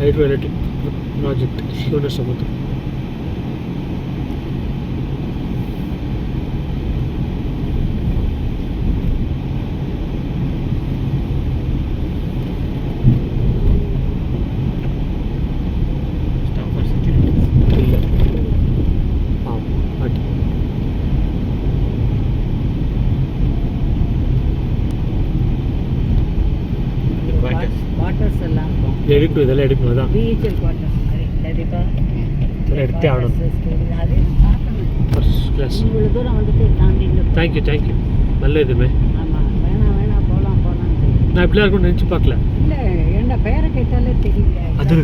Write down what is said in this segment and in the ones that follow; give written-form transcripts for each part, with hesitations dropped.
Hydro electric project Shivanasamudra. எடுக்கணும், இதெல்லாம் எடுக்கணும் தான். எடுத்தே ஆகணும். First class. Thank you thank you. நல்ல இதுமே. நான் இப்படிலாம் இருக்கும்னு நினச்சி பார்க்கல. அது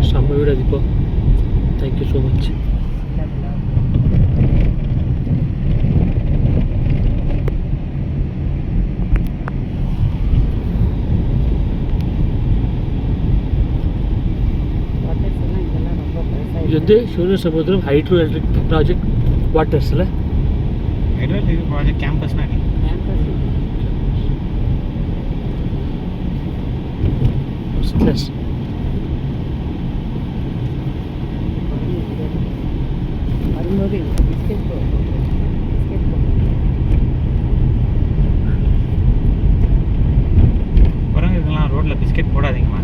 செம்ம வீடு அது. இப்போ தேங்க்யூ ஸோ மச். இது வந்து சிவனசமுத்திரம் ஹைட்ரோ எலக்ட்ரிக் ப்ராஜெக்ட் வாட்டர்ஸில் ஹைட்ரோ எலக்ட்ரிக் ப்ராஜெக்ட் கேம்பஸ்னா ஃபர்ஸ்ட் கிளாஸ். குரங்குக்கெல்லாம் ரோட்ல பிஸ்கெட் போடாதீங்கம்மா.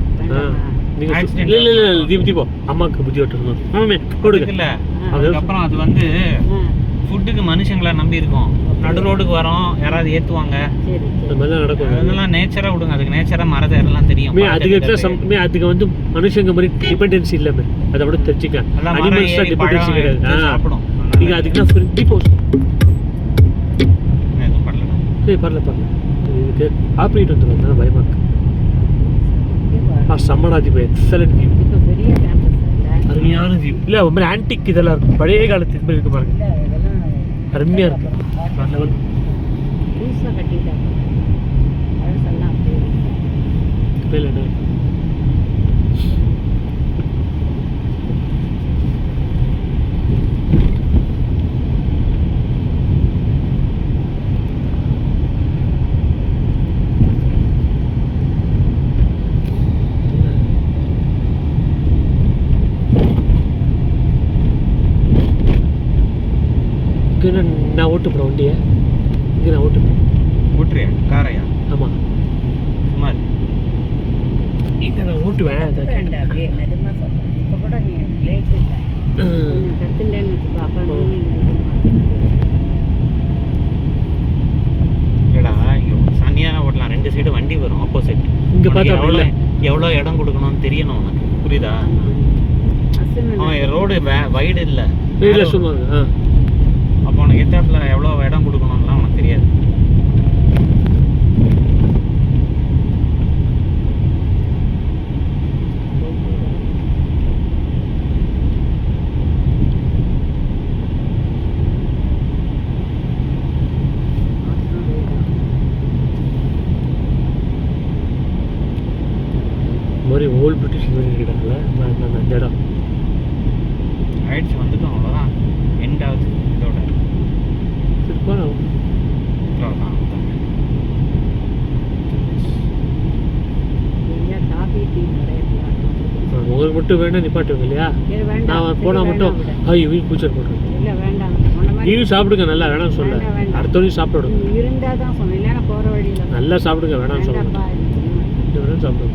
இல்லை இல்லை இல்லை தீபோ அம்மாவுக்கு புத்தி விட்டுருந்தோம். ஆமாமே கொடுங்க. இல்லை அதுக்கப்புறம் அது வந்து ஃபுட்டுக்கு மனுஷங்களை நம்பி இருக்கும். நடு ரோடுக்கு வரோம், யாராவது ஏற்றுவாங்க, அது மாதிரிலாம் நடக்கும். அதெல்லாம் நேச்சராக விடுங்க. அதுக்கு நேச்சராக மரத்தை எல்லாம் தெரியும். அதுக்கு வந்து மனுஷங்க மாதிரி டிபெண்டன்சி இல்லாம அதை விட தெரிஞ்சுக்க. அனிமல்ஸ் தான் டிபெண்டன்சி கிடையாது. சாப்பிடும். நீங்கள் அதுக்கு தான் தீபோ எதுவும் பண்ணல. சரி பரல பரல. இதுக்கு ஆப்ரேட் வந்துடும். பயமா இருக்கு. செம்மடா தீபா. Excellent view. அருமையான வியூ. இல்லை ரொம்ப ஆன்டிக் இதெல்லாம் இருக்கும். பழைய காலத்து இது மாதிரி இருக்கு பாருங்க. அருமையாக இருக்கு. லெவல் நான் ஓட்டு போகிறேன் வண்டியை. இங்கே நான் ஓட்டுறியா காரையா? ஆமாம் சுமார் இங்கே நான் ஓட்டுவேன். இல்லைடா இங்கே சனியாக ஓட்டலாம். 2 சைடு வண்டி வரும் ஆப்போசிட். இங்கே பார்த்தா எவ்வளோ இடம் கொடுக்கணும்னு தெரியணும் உனக்கு. புரியுதா? அவன் ரோடு வைடு இல்லை இல்லை சும்மா. அப்போ உனக்கு எத்தாப்புல எவ்வளோ இடம் கொடுக்கணும்லாம் உனக்கு தெரியாது. மாதிரி ஓல்டு பிரிட்டிஷ் இருக்காங்கல்ல அந்த இடம் ஆயிடுச்சு. வந்துட்டோம் அவ்வளோதான். எண்ட் ஆகுது இதோட. உங்களுக்கு மட்டும் வேணா நிப்பாட்டுவீங்க இல்லையா? நான் போனால் மட்டும் ஐயோ வீடு பூச்சர் போட்டுருக்கேன். நீயும் சாப்பிடுங்க. நல்லா வேணாம்னு சொல்ல. அடுத்தவரையும் சாப்பிடுங்க. நல்லா சாப்பிடுங்க. வேணாம்னு சொல்ல வேணாம் சாப்பிடுங்க.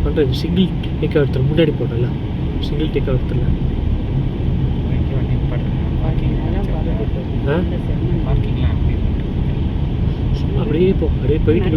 பண்ணுறது சிங்கிள் டேக் எடுத்துரு. முன்னாடி போட்டல சிங்கிள் டேக் எடுத்துடல. சும்மா அப்படியே போ. அப்படியே போயிட்டு